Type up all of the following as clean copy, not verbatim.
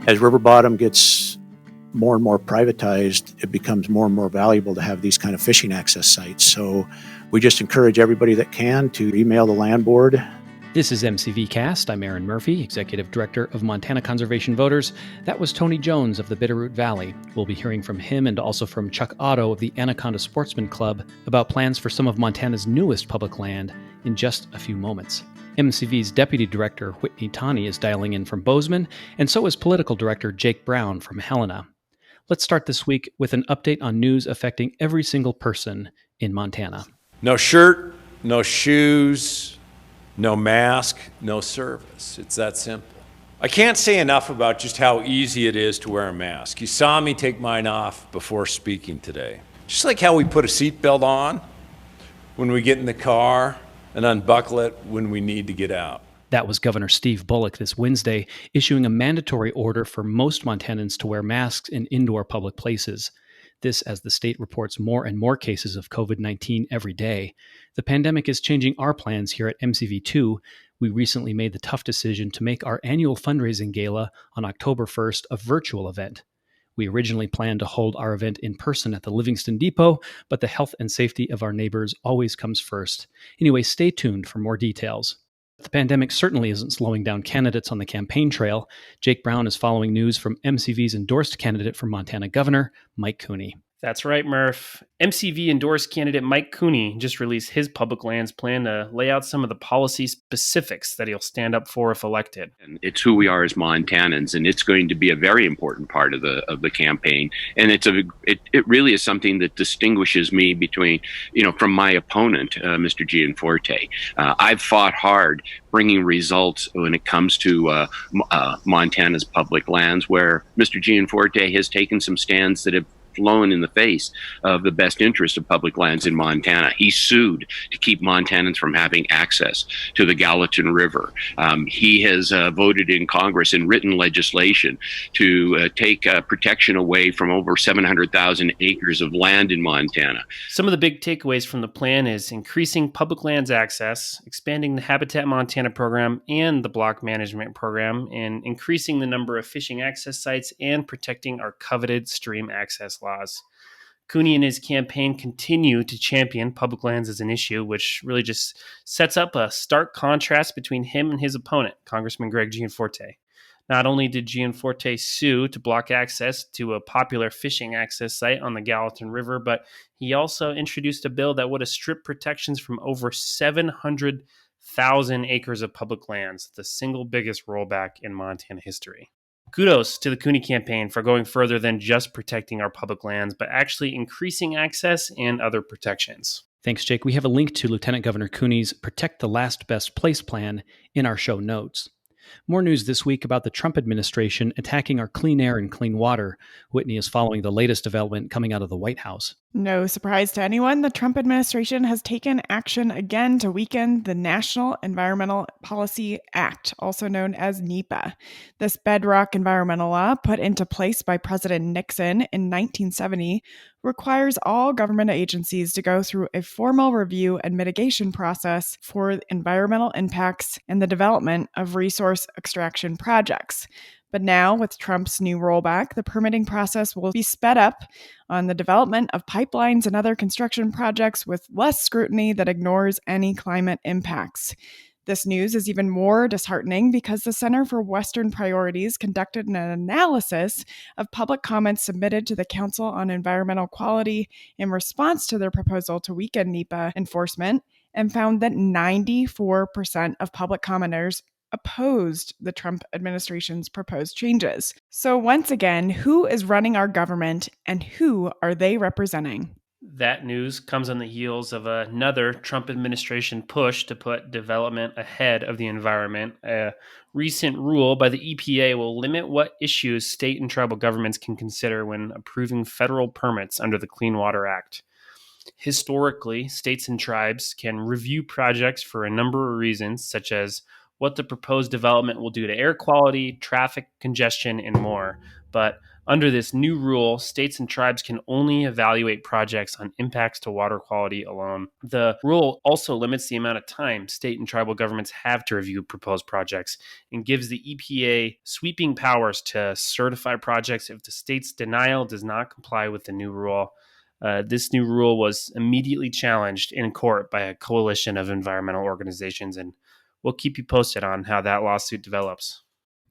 As river bottom gets more and more privatized, it becomes more and more valuable to have these kind of fishing access sites. So we just encourage everybody that can to email the land board. This is MCVcast. I'm Aaron Murphy, Executive Director of Montana Conservation Voters. That was Tony Jones of the Bitterroot Valley. We'll be hearing from him and also from Chuck Otto of the Anaconda Sportsmen Club about plans for some of Montana's newest public land in just a few moments. MCV's Deputy Director, Whitney Tawney, is dialing in from Bozeman, and so is Political Director Jake Brown from Helena. Let's start this week with an update on news affecting every single person in Montana. No shirt, no shoes, no mask, no service. It's that simple. I can't say enough about just how easy it is to wear a mask. You saw me take mine off before speaking today. Just like how we put a seatbelt on when we get in the car and unbuckle it when we need to get out. That was Governor Steve Bullock this Wednesday, issuing a mandatory order for most Montanans to wear masks in indoor public places. This as the state reports more and more cases of COVID-19 every day. The pandemic is changing our plans here at MCV too. We recently made the tough decision to make our annual fundraising gala on October 1st a virtual event. We originally planned to hold our event in person at the Livingston Depot, but the health and safety of our neighbors always comes first. Anyway, stay tuned for more details. The pandemic certainly isn't slowing down candidates on the campaign trail. Jake Brown is following news from MCV's endorsed candidate for Montana governor, Mike Cooney. That's right, Murph. MCV endorsed candidate Mike Cooney just released his public lands plan to lay out some of the policy specifics that he'll stand up for if elected. And it's who we are as Montanans, and it's going to be a very important part of the campaign. And it really is something that distinguishes me from my opponent, Mr. Gianforte. I've fought hard bringing results when it comes to Montana's public lands, where Mr. Gianforte has taken some stands that have flown in the face of the best interest of public lands in Montana. He sued to keep Montanans from having access to the Gallatin River. He has voted in Congress and written legislation to take protection away from over 700,000 acres of land in Montana. Some of the big takeaways from the plan is increasing public lands access, expanding the Habitat Montana program and the block management program, and increasing the number of fishing access sites and protecting our coveted stream access laws. Cooney and his campaign continue to champion public lands as an issue, which really just sets up a stark contrast between him and his opponent, Congressman Greg Gianforte. Not only did Gianforte sue to block access to a popular fishing access site on the Gallatin River, but he also introduced a bill that would have stripped protections from over 700,000 acres of public lands, the single biggest rollback in Montana history. Kudos to the Cooney campaign for going further than just protecting our public lands, but actually increasing access and other protections. Thanks, Jake. We have a link to Lieutenant Governor Cooney's Protect the Last Best Place plan in our show notes. More news this week about the Trump administration attacking our clean air and clean water. Whitney is following the latest development coming out of the White House. No surprise to anyone, the Trump administration has taken action again to weaken the National Environmental Policy Act, also known as NEPA. This bedrock environmental law, put into place by President Nixon in 1970, requires all government agencies to go through a formal review and mitigation process for environmental impacts and the development of resource extraction projects. But now, with Trump's new rollback, the permitting process will be sped up on the development of pipelines and other construction projects with less scrutiny that ignores any climate impacts. This news is even more disheartening because the Center for Western Priorities conducted an analysis of public comments submitted to the Council on Environmental Quality in response to their proposal to weaken NEPA enforcement and found that 94% of public commenters opposed the Trump administration's proposed changes. So once again, who is running our government and who are they representing? That news comes on the heels of another Trump administration push to put development ahead of the environment. A recent rule by the EPA will limit what issues state and tribal governments can consider when approving federal permits under the Clean Water Act. Historically, states and tribes can review projects for a number of reasons, such as what the proposed development will do to air quality, traffic congestion, and more. But Under this new rule, states and tribes can only evaluate projects on impacts to water quality alone. The rule also limits the amount of time state and tribal governments have to review proposed projects and gives the EPA sweeping powers to certify projects if the state's denial does not comply with the new rule. This new rule was immediately challenged in court by a coalition of environmental organizations, and we'll keep you posted on how that lawsuit develops.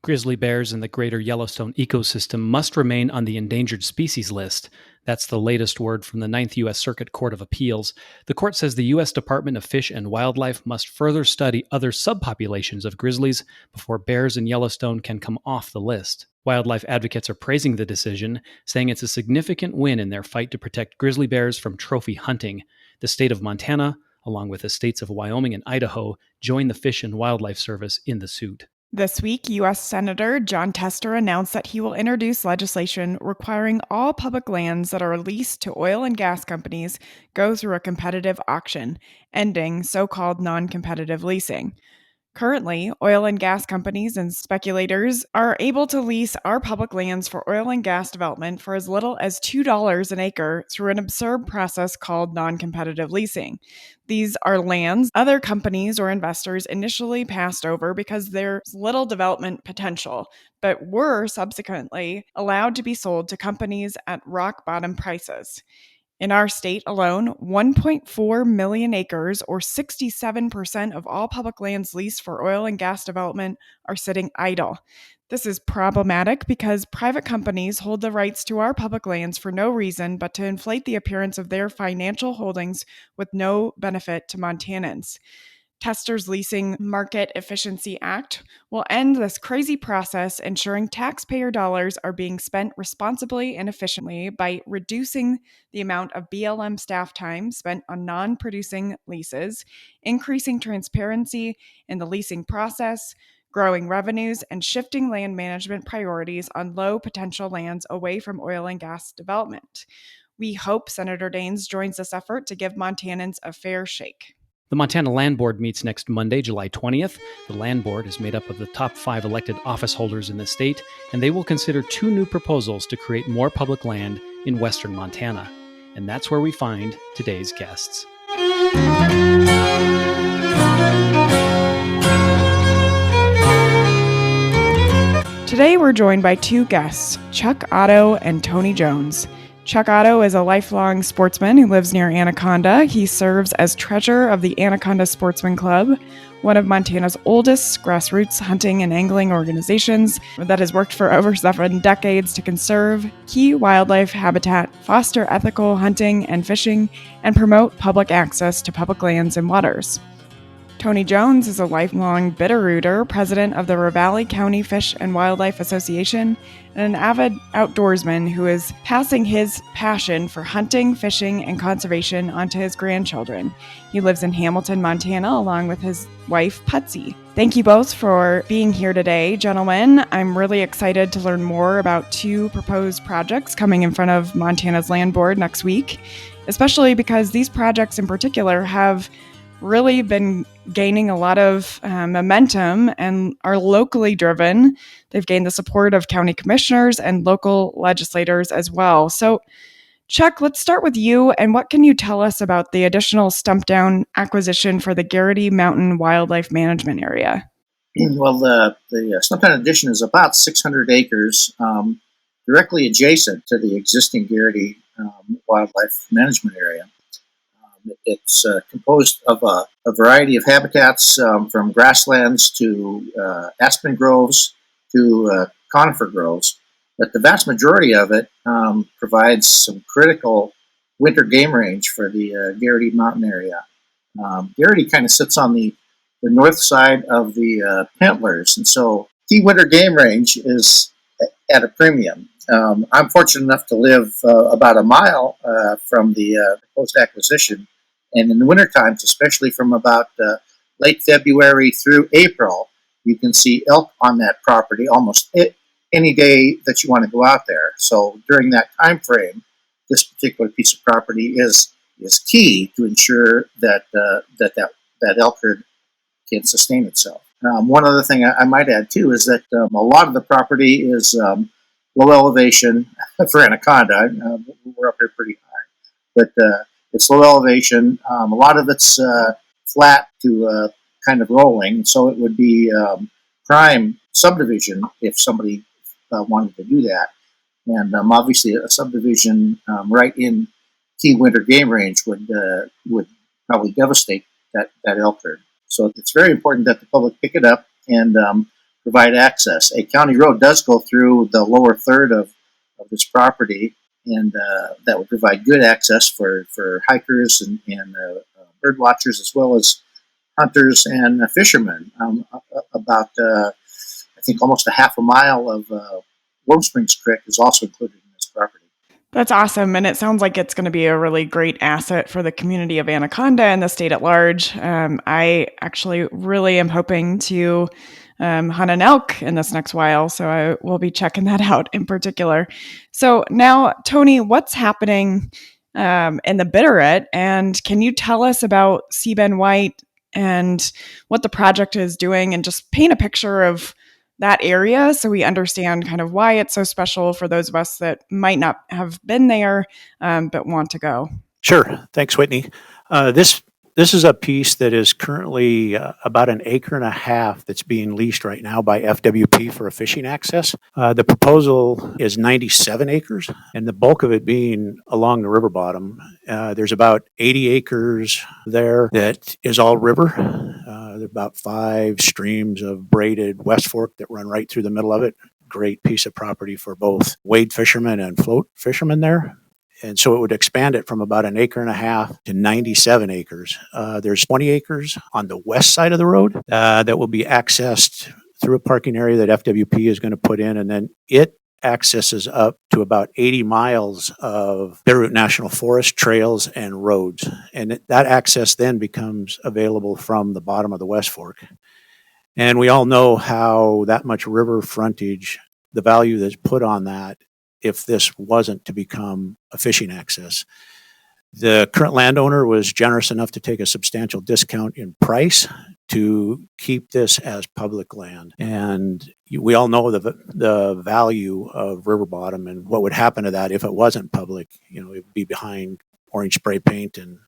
Grizzly bears in the greater Yellowstone ecosystem must remain on the endangered species list. That's the latest word from the Ninth U.S. Circuit Court of Appeals. The court says the U.S. Department of Fish and Wildlife must further study other subpopulations of grizzlies before bears in Yellowstone can come off the list. Wildlife advocates are praising the decision, saying it's a significant win in their fight to protect grizzly bears from trophy hunting. The state of Montana, along with the states of Wyoming and Idaho, join the Fish and Wildlife Service in the suit. This week, U.S. Senator John Tester announced that he will introduce legislation requiring all public lands that are leased to oil and gas companies go through a competitive auction, ending so-called non-competitive leasing. Currently, oil and gas companies and speculators are able to lease our public lands for oil and gas development for as little as $2 an acre through an absurd process called non-competitive leasing. These are lands other companies or investors initially passed over because there's little development potential, but were subsequently allowed to be sold to companies at rock bottom prices. In our state alone, 1.4 million acres, or 67% of all public lands leased for oil and gas development, are sitting idle. This is problematic because private companies hold the rights to our public lands for no reason but to inflate the appearance of their financial holdings with no benefit to Montanans. Tester's Leasing Market Efficiency Act will end this crazy process, ensuring taxpayer dollars are being spent responsibly and efficiently by reducing the amount of BLM staff time spent on non-producing leases, increasing transparency in the leasing process, growing revenues, and shifting land management priorities on low potential lands away from oil and gas development. We hope Senator Daines joins this effort to give Montanans a fair shake. The Montana Land Board meets next Monday, July 20th. The Land Board is made up of the top 5 elected office holders in the state, and they will consider 2 new proposals to create more public land in western Montana. And that's where we find today's guests. Today we're joined by 2 guests, Chuck Otto and Tony Jones. Chuck Otto is a lifelong sportsman who lives near Anaconda. He serves as treasurer of the Anaconda Sportsmen Club, one of Montana's oldest grassroots hunting and angling organizations that has worked for over 7 decades to conserve key wildlife habitat, foster ethical hunting and fishing, and promote public access to public lands and waters. Tony Jones is a lifelong Bitterrooter, president of the Ravalli County Fish and Wildlife Association, and an avid outdoorsman who is passing his passion for hunting, fishing, and conservation onto his grandchildren. He lives in Hamilton, Montana, along with his wife, Putsy. Thank you both for being here today, gentlemen. I'm really excited to learn more about 2 proposed projects coming in front of Montana's Land Board next week, especially because these projects in particular have really been gaining a lot of momentum and are locally driven. They've gained the support of county commissioners and local legislators as well. So, Chuck, let's start with you. And what can you tell us about the additional stump down acquisition for the Garrity Mountain Wildlife Management Area? Well, the stump down addition is about 600 acres, directly adjacent to the existing Garrity Wildlife Management Area. It's composed of a variety of habitats, from grasslands to aspen groves to conifer groves. But the vast majority of it provides some critical winter game range for the Garrity Mountain area. Garrity kind of sits on the north side of the Pentlers, and so key winter game range is at a premium. I'm fortunate enough to live about a mile from the post-acquisition, and in the winter times, especially from about late February through April, you can see elk on that property almost any day that you want to go out there. So during that time frame, this particular piece of property is key to ensure that that elk herd can sustain itself. One other thing I might add too is that a lot of the property is low elevation for Anaconda. We're up here pretty high, but it's low elevation. A lot of it's flat to kind of rolling, so it would be prime subdivision if somebody wanted to do that. And obviously, a subdivision right in key winter game range would probably devastate that elk herd. So it's very important that the public pick it up and provide access. A county road does go through the lower third of this property, and that would provide good access for hikers and bird watchers, as well as hunters and fishermen. About I think almost a half a mile of Warm Springs Creek is also included in this property. That's awesome. And it sounds like it's going to be a really great asset for the community of Anaconda and the state at large. I actually really am hoping to hunt an elk in this next while, so I will be checking that out in particular. So now, Tawney, what's happening in the Bitterroot? And can you tell us about Seaben White and what the project is doing, and just paint a picture of that area so we understand kind of why it's so special for those of us that might not have been there but want to go? Sure. Thanks, Whitney. This is a piece that is currently about 1.5 acres that's being leased right now by FWP for a fishing access. The proposal is 97 acres, and the bulk of it being along the river bottom. There's about 80 acres there that is all river. There's about 5 streams of braided West Fork that run right through the middle of it. Great piece of property for both wade fishermen and float fishermen there. And so it would expand it from about 1.5 acres to 97 acres. There's 20 acres on the west side of the road that will be accessed through a parking area that FWP is going to put in. And then it accesses up to about 80 miles of Bitterroot National Forest trails and roads. And that access then becomes available from the bottom of the West Fork. And we all know how that much river frontage, the value that's put on that, if this wasn't to become a fishing access. The current landowner was generous enough to take a substantial discount in price to keep this as public land. And we all know the value of river bottom and what would happen to that if it wasn't public. It would be behind orange spray paint and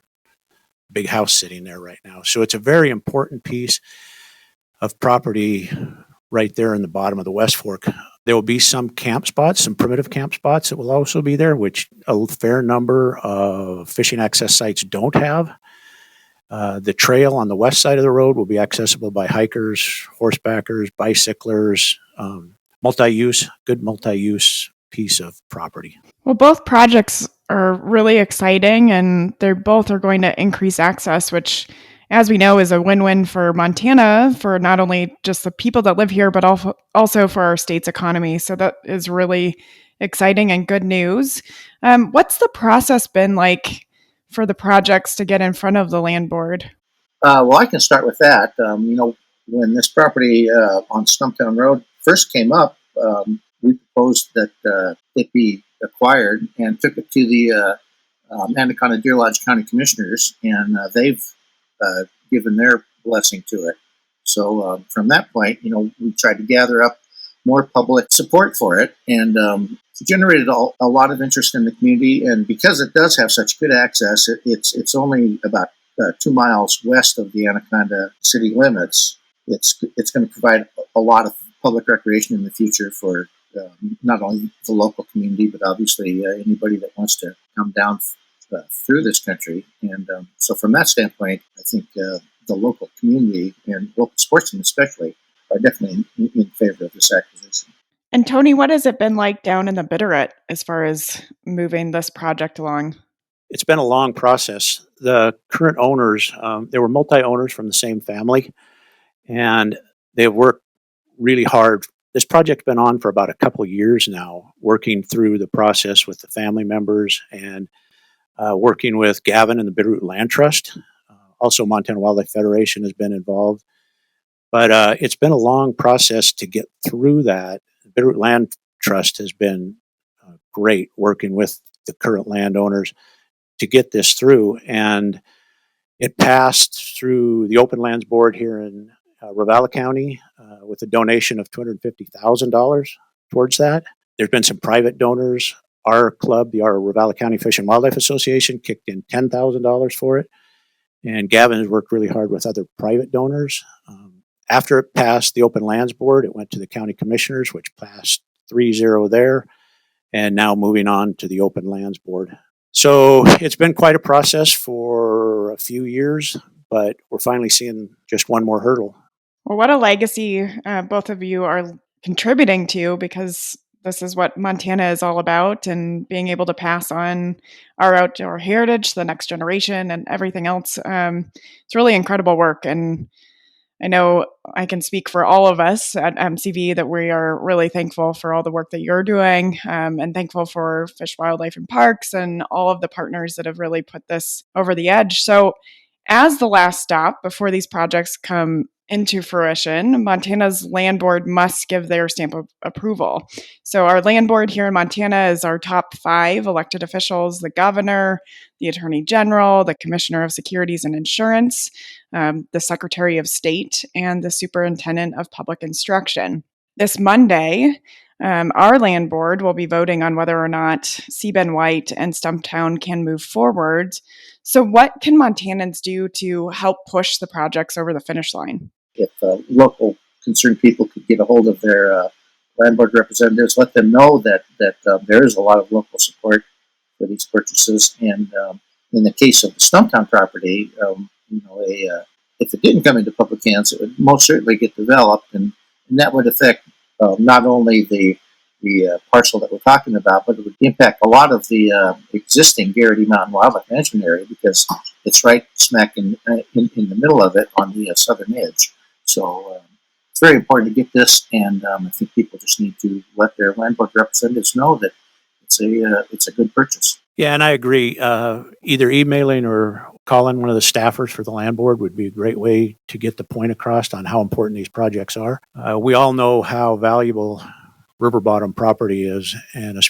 big house sitting there right now. So it's a very important piece of property right there in the bottom of the West Fork. There will be some camp spots, some primitive camp spots that will also be there, which a fair number of fishing access sites don't have. The trail on the west side of the road will be accessible by hikers, horsebackers, bicyclers, good multi-use piece of property. Well, both projects are really exciting, and they both are going to increase access, which, as we know, is a win-win for Montana, for not only just the people that live here, but also for our state's economy. So that is really exciting and good news. What's the process been like for the projects to get in front of the land board? Well, I can start with that. When this property on Stumptown Road first came up, we proposed that it be acquired and took it to the Anaconda Deer Lodge County Commissioners, and they've given their blessing to it. So from that point, we tried to gather up more public support for it, and generated a lot of interest in the community. And because it does have such good access, it's only about 2 miles west of the Anaconda city limits. It's going to provide a lot of public recreation in the future for not only the local community, but obviously anybody that wants to come down through this country. And so from that standpoint, I think the local community and local sportsmen especially are definitely in favor of this acquisition. And Tawney, what has it been like down in the Bitterroot as far as moving this project along? It's been a long process. The current owners, there were multi-owners from the same family, and they've worked really hard. This project's been on for about a couple of years now, working through the process with the family members and working with Gavin and the Bitterroot Land Trust. Also, Montana Wildlife Federation has been involved. But it's been a long process to get through that. The Bitterroot Land Trust has been great working with the current landowners to get this through. And it passed through the Open Lands Board here in Ravalli County with a donation of $250,000 towards that. There's been some private donors. Our club, our Ravalli County Fish and Wildlife Association, kicked in $10,000 for it. And Gavin has worked really hard with other private donors. After it passed the Open Lands Board, it went to the county commissioners, which passed 3-0 there, and now moving on to the Open Lands Board. So it's been quite a process for a few years, but we're finally seeing just one more hurdle. Well, what a legacy both of you are contributing to, because this is what Montana is all about, and being able to pass on our outdoor heritage to the next generation and everything else. It's really incredible work. And I know I can speak for all of us at MCV that we are really thankful for all the work that you're doing, and thankful for Fish, Wildlife, and Parks and all of the partners that have really put this over the edge. So as the last stop before these projects come into fruition, Montana's land board must give their stamp of approval. So our land board here in Montana is our top 5 elected officials: the governor, the attorney general, the commissioner of securities and insurance, the secretary of state, and the superintendent of public instruction. This Monday, our land board will be voting on whether or not Seaben White and Stumptown can move forward. So what can Montanans do to help push the projects over the finish line? If local concerned people could get a hold of their land board representatives, let them know that there is a lot of local support for these purchases. And in the case of the Stumptown property, if it didn't come into public hands, it would most certainly get developed, and that would affect not only the parcel that we're talking about, but it would impact a lot of the existing Garrity Mountain Wildlife Management Area, because it's right smack in the middle of it on the southern edge. So it's very important to get this, and I think people just need to let their land board representatives know that it's a good purchase. Yeah, and I agree. Either emailing or calling one of the staffers for the land board would be a great way to get the point across on how important these projects are. We all know how valuable river bottom property is, and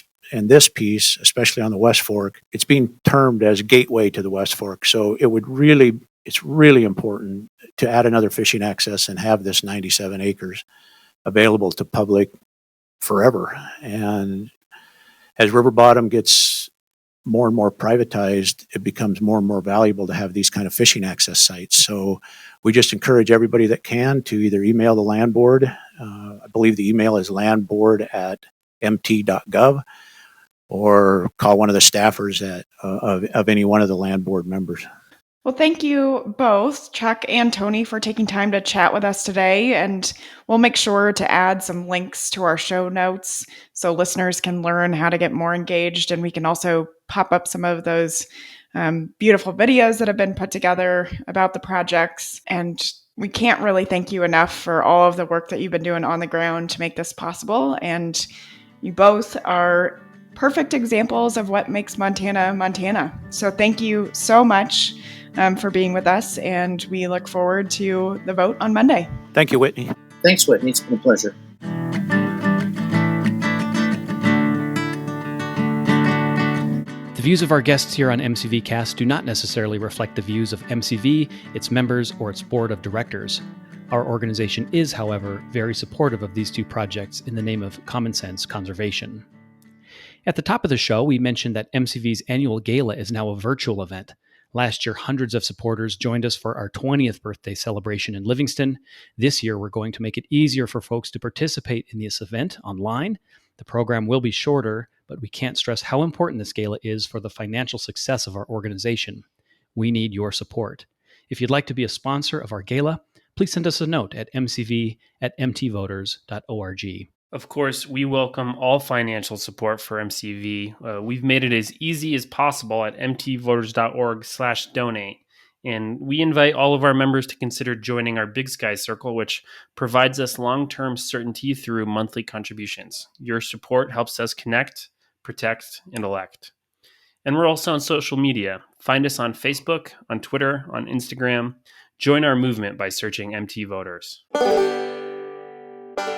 this piece, especially on the West Fork, it's being termed as gateway to the West Fork. So it's really important to add another fishing access and have this 97 acres available to public forever. And as river bottom gets more and more privatized, it becomes more and more valuable to have these kind of fishing access sites. So we just encourage everybody that can to either email the land board. I believe the email is landboard@mt.gov, or call one of the staffers of any one of the land board members. Well, thank you both, Chuck and Tawney, for taking time to chat with us today. And we'll make sure to add some links to our show notes so listeners can learn how to get more engaged. And we can also pop up some of those beautiful videos that have been put together about the projects. And we can't really thank you enough for all of the work that you've been doing on the ground to make this possible. And you both are perfect examples of what makes Montana, Montana. So thank you so much for being with us, and we look forward to the vote on Monday. Thank you, Whitney. Thanks, Whitney. It's been a pleasure. The views of our guests here on MCVcast do not necessarily reflect the views of MCV, its members, or its board of directors. Our organization is, however, very supportive of these 2 projects in the name of common sense conservation. At the top of the show, we mentioned that MCV's annual gala is now a virtual event. Last year, hundreds of supporters joined us for our 20th birthday celebration in Livingston. This year, we're going to make it easier for folks to participate in this event online. The program will be shorter, but we can't stress how important this gala is for the financial success of our organization. We need your support. If you'd like to be a sponsor of our gala, please send us a note at mcv@mtvoters.org. Of course, we welcome all financial support for MCV. We've made it as easy as possible at mtvoters.org/donate. And we invite all of our members to consider joining our Big Sky Circle, which provides us long-term certainty through monthly contributions. Your support helps us connect, protect, and elect. And we're also on social media. Find us on Facebook, on Twitter, on Instagram. Join our movement by searching MT Voters.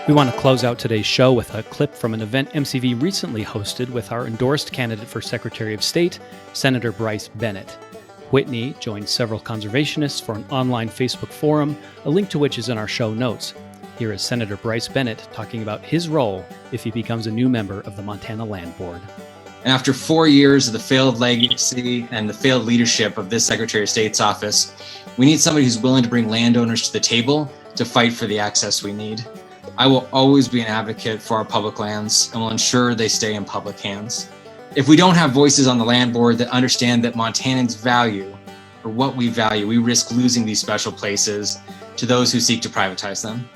We want to close out today's show with a clip from an event MCV recently hosted with our endorsed candidate for Secretary of State, Senator Bryce Bennett. Whitney joined several conservationists for an online Facebook forum, a link to which is in our show notes. Here is Senator Bryce Bennett talking about his role if he becomes a new member of the Montana Land Board. And after 4 years of the failed legacy and the failed leadership of this Secretary of State's office, we need somebody who's willing to bring landowners to the table to fight for the access we need. I will always be an advocate for our public lands and will ensure they stay in public hands. If we don't have voices on the land board that understand that Montanans value, or what we value, we risk losing these special places to those who seek to privatize them.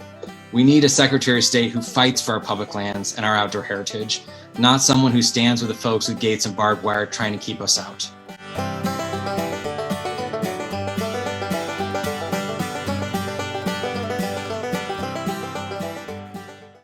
We need a Secretary of State who fights for our public lands and our outdoor heritage, not someone who stands with the folks with gates and barbed wire trying to keep us out.